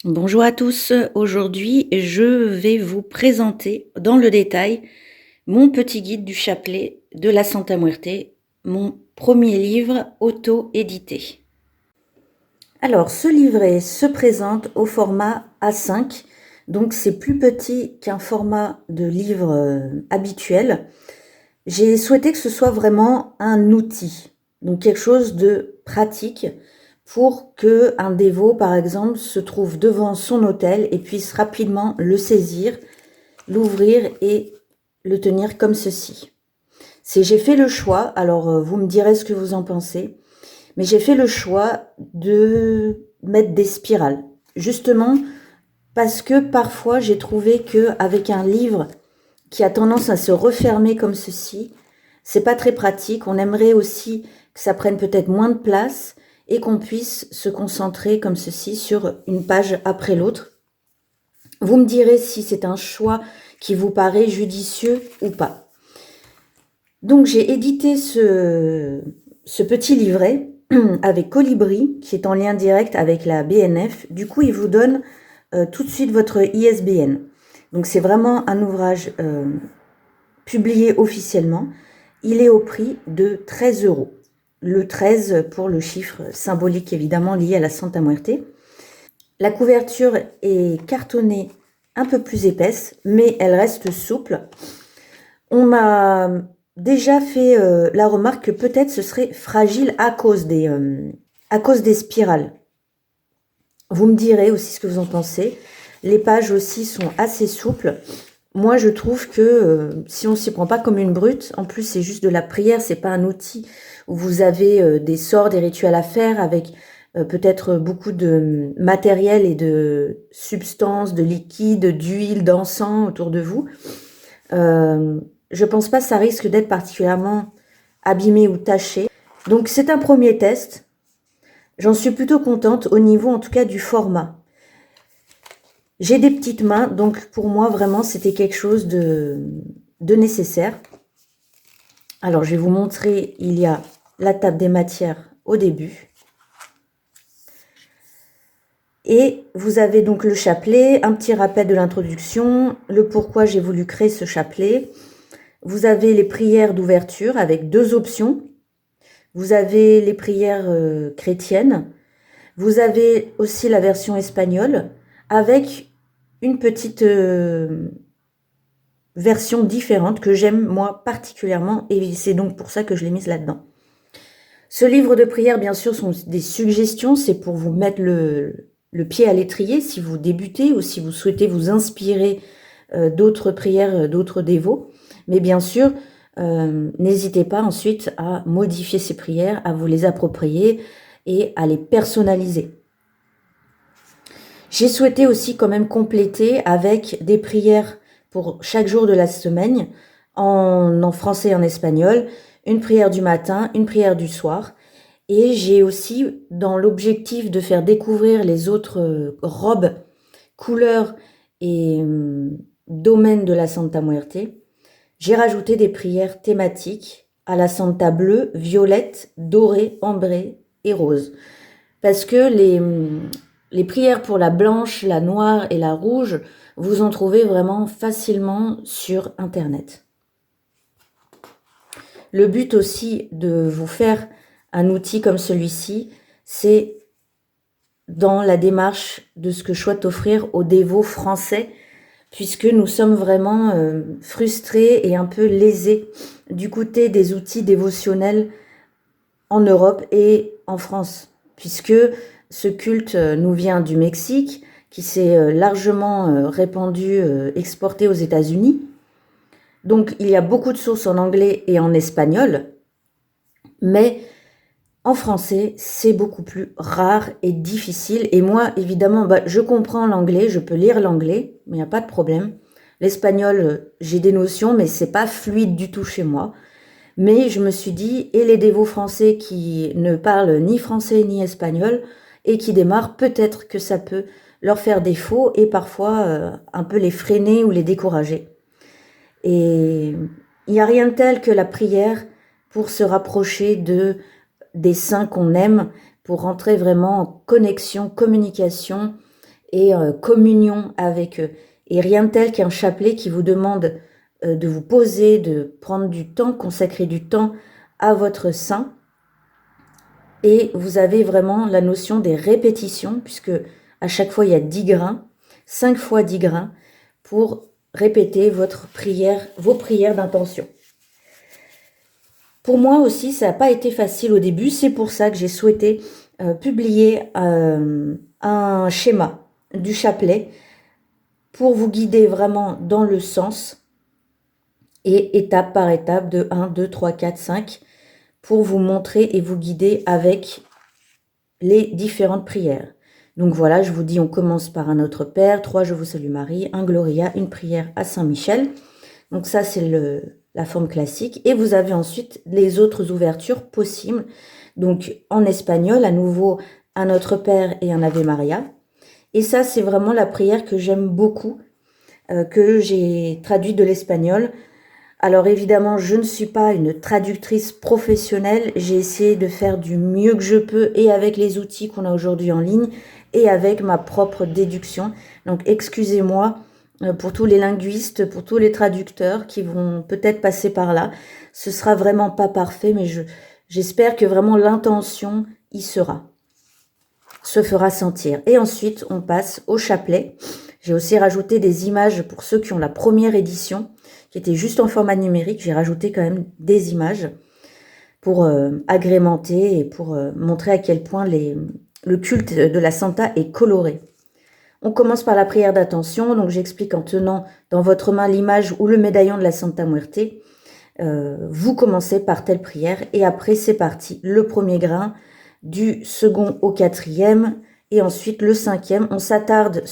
Bonjour à tous, aujourd'hui je vais vous présenter dans le détail mon petit guide du chapelet de la Santa Muerte, mon premier livre auto-édité. Alors ce livret se présente au format A5, donc c'est plus petit qu'un format de livre habituel. J'ai souhaité que ce soit vraiment un outil, donc quelque chose de pratique pour qu'un dévot, par exemple, se trouve devant son autel et puisse rapidement le saisir, l'ouvrir et le tenir comme ceci. J'ai fait le choix, alors vous me direz ce que vous en pensez, mais j'ai fait le choix de mettre des spirales, justement parce que parfois j'ai trouvé qu'avec un livre qui a tendance à se refermer comme ceci, c'est pas très pratique. On aimerait aussi que ça prenne peut-être moins de place et qu'on puisse se concentrer comme ceci sur une page après l'autre. Vous me direz si c'est un choix qui vous paraît judicieux ou pas. Donc j'ai édité ce petit livret avec Colibri, qui est en lien direct avec la BNF. Du coup, il vous donne tout de suite votre ISBN. Donc c'est vraiment un ouvrage publié officiellement. Il est au prix de 13 €. Le 13 pour le chiffre symbolique évidemment lié à la Santa Muerte. La couverture est cartonnée un peu plus épaisse, mais elle reste souple. On m'a déjà fait la remarque que peut-être ce serait fragile à cause des spirales. Vous me direz aussi ce que vous en pensez. Les pages aussi sont assez souples. Moi, je trouve que si on ne s'y prend pas comme une brute, en plus c'est juste de la prière, c'est pas un outil où vous avez des sorts, des rituels à faire avec peut-être beaucoup de matériel et de substances, de liquide, d'huile, d'encens autour de vous. Je pense pas que ça risque d'être particulièrement abîmé ou taché. Donc c'est un premier test. J'en suis plutôt contente au niveau en tout cas du format. J'ai des petites mains, donc pour moi vraiment c'était quelque chose de nécessaire. Alors je vais vous montrer, il y a la table des matières au début. Et vous avez donc le chapelet, un petit rappel de l'introduction, le pourquoi j'ai voulu créer ce chapelet. Vous avez les prières d'ouverture avec deux options. Vous avez les prières chrétiennes. Vous avez aussi la version espagnole avec une petite version différente que j'aime moi particulièrement et c'est donc pour ça que je l'ai mise là-dedans. Ce livre de prière, bien sûr, sont des suggestions, c'est pour vous mettre le pied à l'étrier si vous débutez ou si vous souhaitez vous inspirer d'autres prières, d'autres dévots. Mais bien sûr, n'hésitez pas ensuite à modifier ces prières, à vous les approprier et à les personnaliser. J'ai souhaité aussi quand même compléter avec des prières pour chaque jour de la semaine, en français et en espagnol, une prière du matin, une prière du soir. Et j'ai aussi, dans l'objectif de faire découvrir les autres robes, couleurs et domaines de la Santa Muerte, j'ai rajouté des prières thématiques à la Santa bleue, violette, dorée, ambrée et rose. Parce que les prières pour la blanche, la noire et la rouge, vous en trouvez vraiment facilement sur Internet. Le but aussi de vous faire un outil comme celui-ci, c'est dans la démarche de ce que je souhaite offrir aux dévots français, puisque nous sommes vraiment frustrés et un peu lésés du côté des outils dévotionnels en Europe et en France, puisque ce culte nous vient du Mexique, qui s'est largement répandu, exporté aux États-Unis. Donc il y a beaucoup de sources en anglais et en espagnol, mais en français, c'est beaucoup plus rare et difficile. Et moi, évidemment, je comprends l'anglais, je peux lire l'anglais, mais il n'y a pas de problème. L'espagnol, j'ai des notions, mais c'est pas fluide du tout chez moi. Mais je me suis dit, et les dévots français qui ne parlent ni français ni espagnol et qui démarrent, peut-être que ça peut leur faire défaut et parfois un peu les freiner ou les décourager. Et il n'y a rien de tel que la prière pour se rapprocher des saints qu'on aime, pour rentrer vraiment en connexion, communication et communion avec eux. Et rien de tel qu'un chapelet qui vous demande de vous poser, de prendre du temps, consacrer du temps à votre saint. Et vous avez vraiment la notion des répétitions, puisque à chaque fois il y a 10 grains, 5 fois 10 grains, pour répéter votre prière, vos prières d'intention. Pour moi aussi, ça n'a pas été facile au début, c'est pour ça que j'ai souhaité publier un schéma du chapelet pour vous guider vraiment dans le sens et étape par étape de 1, 2, 3, 4, 5 pour vous montrer et vous guider avec les différentes prières. Donc voilà, je vous dis, on commence par un Notre Père, 3 Je vous salue Marie, un Gloria, une prière à Saint-Michel. Donc ça, c'est la forme classique. Et vous avez ensuite les autres ouvertures possibles. Donc en espagnol, à nouveau, un Notre Père et un Ave Maria. Et ça, c'est vraiment la prière que j'aime beaucoup, que j'ai traduite de l'espagnol. Alors évidemment, je ne suis pas une traductrice professionnelle. J'ai essayé de faire du mieux que je peux et avec les outils qu'on a aujourd'hui en ligne et avec ma propre déduction. Donc excusez-moi pour tous les linguistes, pour tous les traducteurs qui vont peut-être passer par là. Ce sera vraiment pas parfait, mais j'espère que vraiment l'intention y se fera sentir. Et ensuite, on passe au chapelet. J'ai aussi rajouté des images pour ceux qui ont la première édition, qui était juste en format numérique. J'ai rajouté quand même des images pour agrémenter et pour montrer à quel point le culte de la Santa est coloré. On commence par la prière d'attention. Donc j'explique en tenant dans votre main l'image ou le médaillon de la Santa Muerte. Vous commencez par telle prière et après c'est parti. Le premier grain, du second au quatrième et ensuite le cinquième. On s'attarde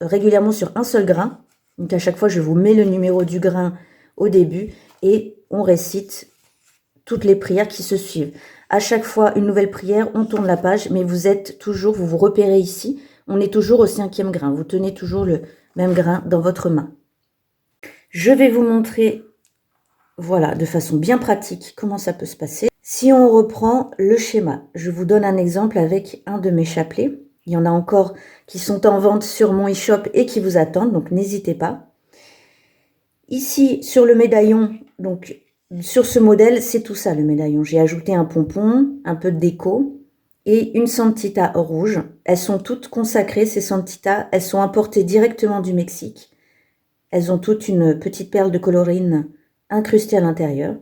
régulièrement sur un seul grain. Donc à chaque fois, je vous mets le numéro du grain au début et on récite toutes les prières qui se suivent. À chaque fois, une nouvelle prière, on tourne la page, mais vous vous repérez ici, on est toujours au cinquième grain. Vous tenez toujours le même grain dans votre main. Je vais vous montrer, voilà, de façon bien pratique, comment ça peut se passer. Si on reprend le schéma, je vous donne un exemple avec un de mes chapelets. Il y en a encore qui sont en vente sur mon e-shop et qui vous attendent, donc n'hésitez pas. Ici, sur le médaillon, donc sur ce modèle, c'est tout ça le médaillon. J'ai ajouté un pompon, un peu de déco et une santita rouge. Elles sont toutes consacrées, ces santitas. Elles sont importées directement du Mexique. Elles ont toutes une petite perle de colorine incrustée à l'intérieur.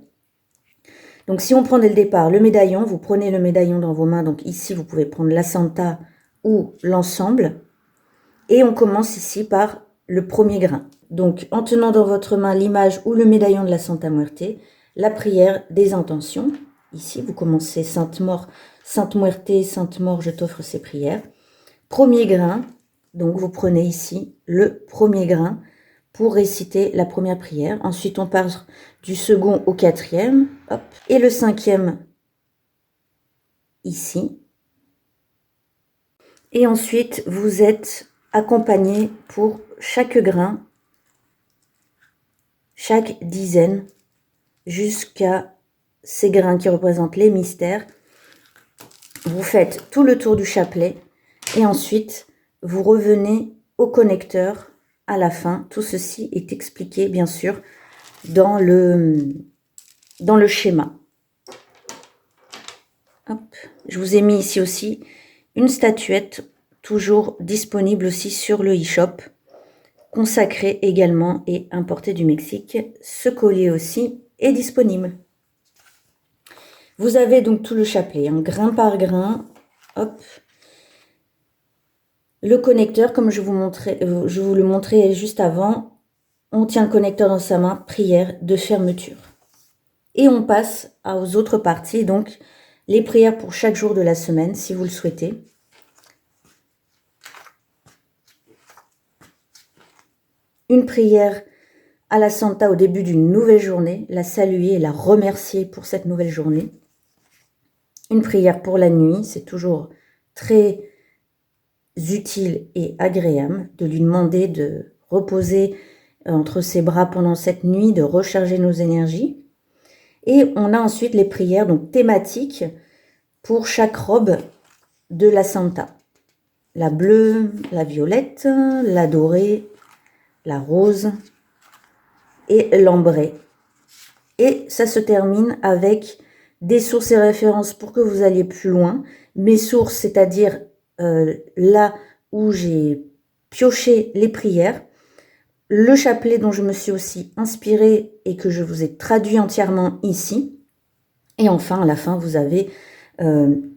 Donc si on prend dès le départ le médaillon, vous prenez le médaillon dans vos mains. Donc ici, vous pouvez prendre la Santa ou l'ensemble. Et on commence ici par le premier grain. Donc en tenant dans votre main l'image ou le médaillon de la Santa Muerte, la prière des intentions. Ici, vous commencez Sainte Mort, Sainte Muerte, Sainte Mort, je t'offre ces prières. Premier grain, donc vous prenez ici le premier grain pour réciter la première prière. Ensuite, on passe du second au quatrième, hop, et le cinquième ici. Et ensuite, vous êtes accompagné pour chaque grain, chaque dizaine, jusqu'à ces grains qui représentent les mystères. Vous faites tout le tour du chapelet et ensuite, vous revenez au connecteur à la fin. Tout ceci est expliqué, bien sûr, dans le schéma. Hop. Je vous ai mis ici aussi une statuette, toujours disponible aussi sur le e-shop, consacrée également et importée du Mexique. Ce collier aussi est disponible. Vous avez donc tout le chapelet, hein, grain par grain. Hop. Le connecteur, comme je vous le montrais juste avant, on tient le connecteur dans sa main, prière de fermeture. Et on passe aux autres parties, donc les prières pour chaque jour de la semaine, si vous le souhaitez. Une prière à la Santa au début d'une nouvelle journée, la saluer et la remercier pour cette nouvelle journée. Une prière pour la nuit, c'est toujours très utile et agréable de lui demander de reposer entre ses bras pendant cette nuit, de recharger nos énergies. Et on a ensuite les prières donc thématiques pour chaque robe de la Santa. la bleue, la violette, la dorée, la rose et l'ambrée. Et ça se termine avec des sources et références pour que vous alliez plus loin. Mes sources, c'est-à-dire là où j'ai pioché les prières, le chapelet dont je me suis aussi inspirée et que je vous ai traduit entièrement ici. Et enfin, à la fin, vous avez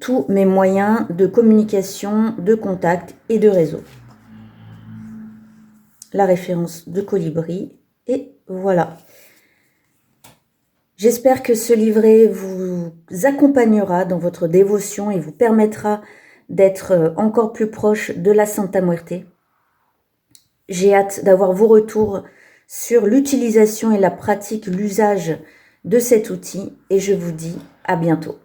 tous mes moyens de communication, de contact et de réseau. La référence de Colibri, et voilà. J'espère que ce livret vous accompagnera dans votre dévotion et vous permettra d'être encore plus proche de la Santa Muerte. J'ai hâte d'avoir vos retours sur l'utilisation et la pratique, l'usage de cet outil, et je vous dis à bientôt.